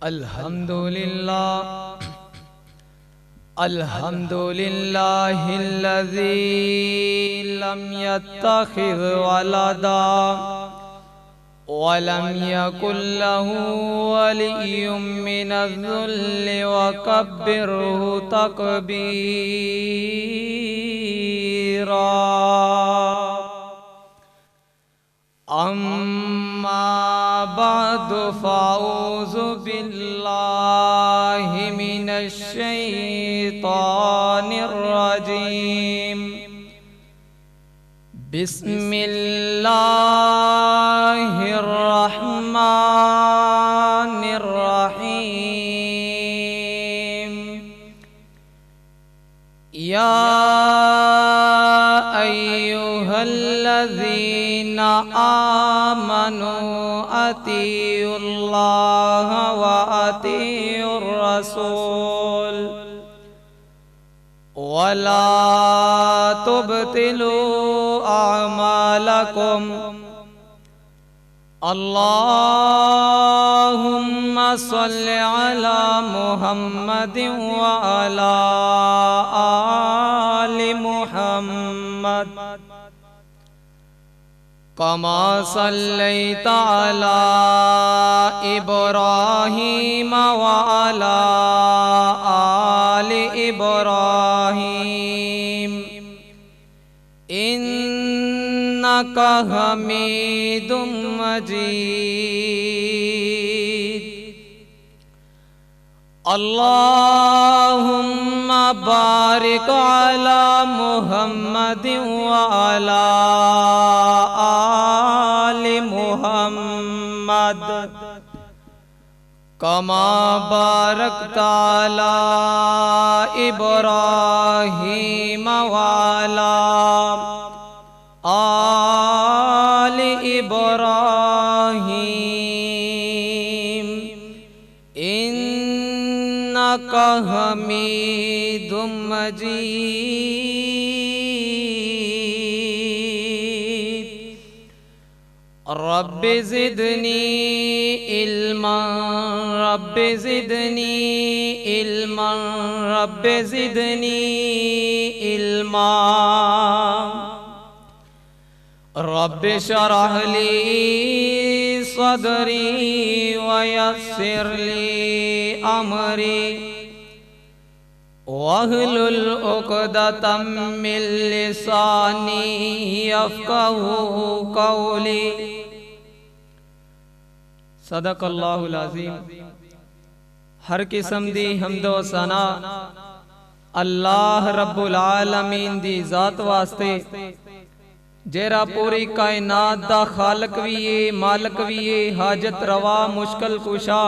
الحمدللہ الذی لم يتخذ ولدا ولم يكن له ولي من الذل وكبره تكبيرا أما بعد فأعوذ بالله من الشيطان الرجيم بسم الله الرحمن الرحيم يا أيها الذين آمنوا أطيعوا الله وأطيعوا الرسول ولا تبطلوا أعمالكم اللهم صل على محمد وعلى آل محمد كما صليت على إبراهيم وعلى آل إبراهيم إنك حميد مجيد اللهم بارك على محمد وعلى آل محمد كما باركت على إبراهيم وعلى آل إبراهيم إنك حميد مجيد رب زدني علما رب زدني علما رب زدني علما رب اشرح لي صدري ويسر لي أمري واحلل عقدة من لساني يفقهوا قولي صدق اللہ العظیم۔ ہر قسم دی حمد و ثنا اللہ رب العالمین دی ذات واسطے جیرا پوری کائنات دا خالق بھی ہے، مالک بھی ہے، حاجت روا مشکل کشا،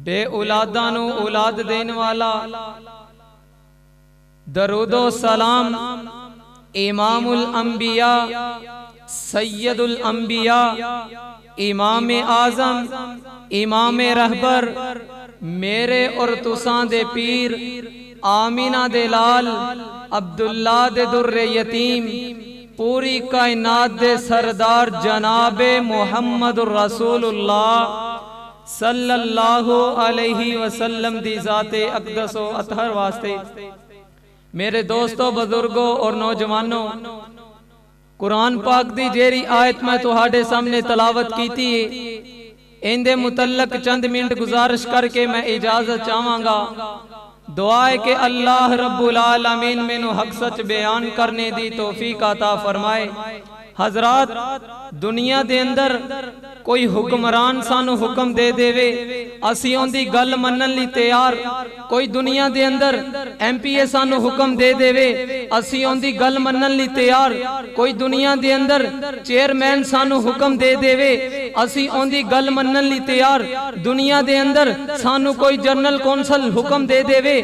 بے اولاداں نو اولاد دین والا، درود و سلام امام الانبیاء سید الانبیاء امام اعظم امام رہبر میرے اور تساں دے پیر آمینہ دے لال عبداللہ دے در یتیم پوری کائنات دے سردار جناب محمد الرسول اللہ صلی اللہ علیہ وسلم دی ذات اقدس و اطہر واسطے میرے دوستوں، بزرگوں اور نوجوانوں، قرآن پاک دی جیری آیت میں تہاڈے سامنے تلاوت کیتی ہے، ان دے متعلق چند منٹ گزارش کر کے میں اجازت چاہواں گا۔ دعا ہے کہ اللہ رب العالمین میں نو حق سچ بیان کرنے دی توفیق عطا فرمائے۔ حضرات، دنیا دے اندر کوئی حکمران سانو حکم دے دے وے اسی ان دی گل منن لی تیار، کوئی دنیا دے اندر ایم پی اے سانو حکم دے دے وے اسی ان دی گل منن لی تیار، کوئی دنیا دے اندر چیئرمین سانو حکم دے دے وے اسی ان دی گل منن لی تیار، دنیا دے اندر سانو کوئی جنرل کونسل حکم دے دے وے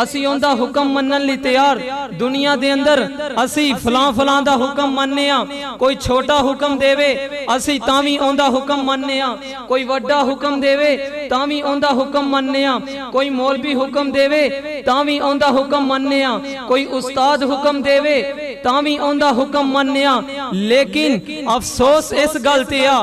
اسی ان دا حکم منن لی تیار، دنیا دے اندر اسی فلاں فلاں دا حکم مننے ہاں، کوئی چھوٹا حکم دے وے اسی تاویں ان دا حکم مننے ہاں، کوئی وڈا حکم دے وے تاویں ان دا حکم مننے ہاں، کوئی مولوی حکم دے وے تاویں ان دا حکم مننے ہاں، کوئی استاد حکم دے وے تاویں ان دا حکم مننے ہاں، لیکن افسوس اس گل تے آ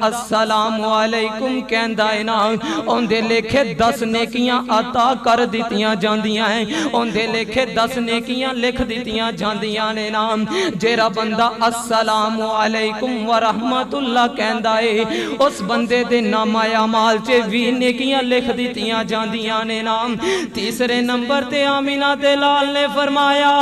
السلام علیکم کہندا ہے نا اوندے لکھے 10 نیکیاں عطا کر دتیاں جاندیاں ہیں اوندے لکھے 10 نیکیاں لکھ دتیاں جاندیاں نے نا جیڑا بندہ السلام علیکم ورحمت اللہ کہندا ہے اس بندے دے نامہ اعمال چ 20 نیکیاں لکھ دتیاں جاندیاں نے نا تیسرے نمبر تے آمینہ دے لال نے فرمایا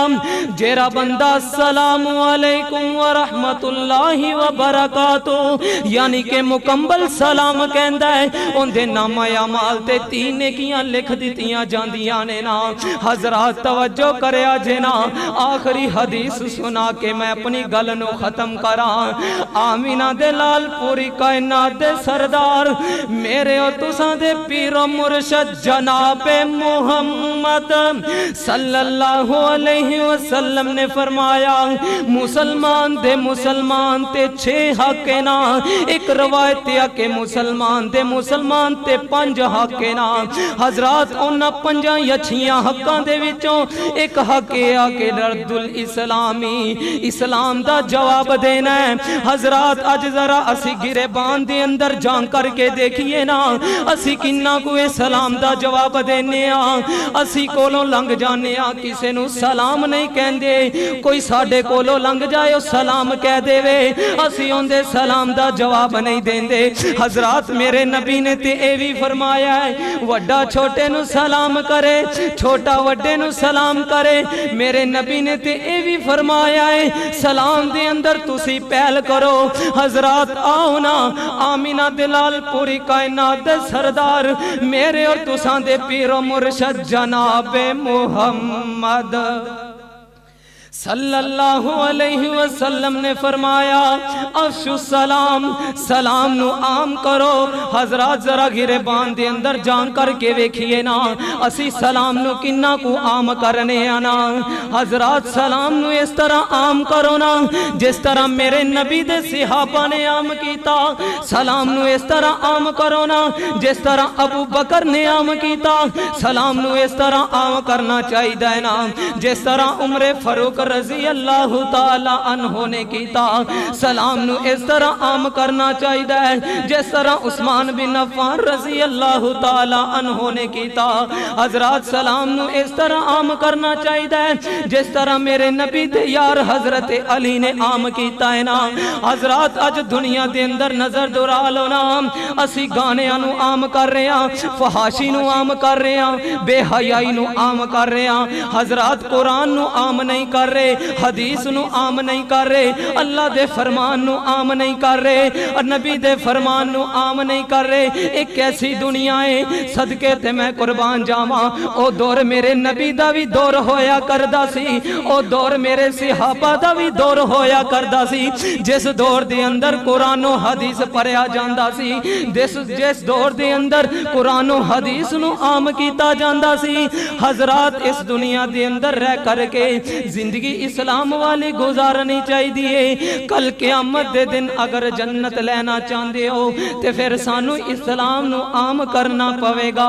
جیڑا بندہ السلام علیکم ورحمت اللہ وبرکاتہ یعنی کہ مکمل سلام کہندا ہے ان دے نامہ اعمال تے 3 نیکیاں لکھ دتیاں جاندیاں نے نا حضرات توجہ کریا جے نا آخری حدیث سنا کے میں اپنی گل نو ختم کراں آمینہ دے لال پوری کائنات دے سردار میرے اور تساں دے پیر و مرشد جناب محمد صلی اللہ علیہ وسلم نے فرمایا مسلمان دے مسلمان تے 6 حق نا ایک روایت ہے کہ مسلمان دے مسلمان تے 5 حق نا حضرات انہاں 5 یا 6 حقاں دے وچوں ایک حق ہے کہ رد الاسلامی اسلام دا جواب دینا ہے حضرات اج ذرا اسی گریبان دے اندر جان کر کے دیکھیے نا اسی کنہ کو سلام دا جواب دینے اسی کولوں لنگ جانے کسے نو سلام نہیں کہندے کوئی ساڑھے کولوں لنگ جائے او سلام کہہ دے وے اسی ہوندے سلام دا جواب نہیں دیندے حضرات میرے نبی نے تے اے بھی فرمایا ہے وڈا چھوٹے نو سلام کرے چھوٹا وڈے نو سلام کرے میرے نبی نے تے اے بھی فرمایا ہے سلام دے اندر تسی پہل کرو حضرات آؤ نا آمینہ دلال پوری کائنات دے سردار میرے اور تساں دے پیر و مرشد جناب محمد صلی اللہ علیہ وسلم نے فرمایا افشو السلام سلام نو عام کرو حضرات ذرا گریبان دے اندر جان کر کے ویکھیے نا اسی سلام نو کنہ کو عام کرنے آنا حضرات سلام نو اس طرح عام کرو نا جس طرح میرے نبی دے صحابہ نے عام کیتا سلام نو اس طرح عام کرو نا جس طرح ابو بکر نے عام کیتا سلام نو اس طرح عام کرنا چاہیے نا جس طرح عمر فاروق رضی اللہ تعالی عنہ نے کیتا سلام نو اس طرح عام کرنا چاہیے جس طرح عثمان بن عفان رضی اللہ تعالی عنہ نے کیتا حضرات سلام نو اس طرح عام کرنا چاہیے جس طرح میرے نبی دے یار حضرت علی نے عام کیتا ہے نا حضرات اج دنیا دے اندر نظر دورا لو نا اسی گانے نو عام کر رہے ہیں فحاشی نو عام کر رہے ہیں بے حیائی نو عام کر رہے ہیں حضرات قرآن نو عام نہیں کر رہے حدیث نو عام نہیں کر رہے اللہ دے فرمان نو عام نہیں کر رہے اور نبی دے فرمان نو عام نہیں کر رہے ایک ایسی دنیا ہے صدقے تے میں قربان جاواں او دور میرے نبی دا بھی دور ہویا کردا سی او دور میرے صحابہ دا بھی دور ہویا کردا سی جس دور دے اندر قرآن و حدیث پڑھیا جاندا سی جس دور دے اندر قرآن و حدیث نو عام کیتا جاندا سی حضرات اس دنیا دے اندر رہ کر کے زندگی اسلام والی گزارنی چاہیے کل قیامت دے دن اگر جنت لینا چاہندے ہو تے پھر سانو اسلام نو عام کرنا پوے گا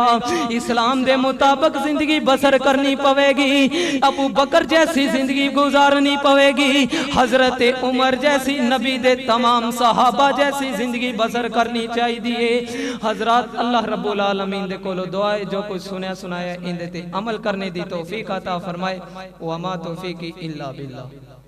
اسلام دے مطابق زندگی بسر کرنی پوے گی ابو بکر جیسی زندگی گزارنی پوے گی حضرت عمر جیسی نبی دے تمام صحابہ جیسی زندگی بسر کرنی چاہیے حضرات اللہ رب العالمین دے کولو دعائے جو کچھ سنایا ان دے تے عمل کرنے دی توفیق عطا فرمائے وما توفیقی الا باللہ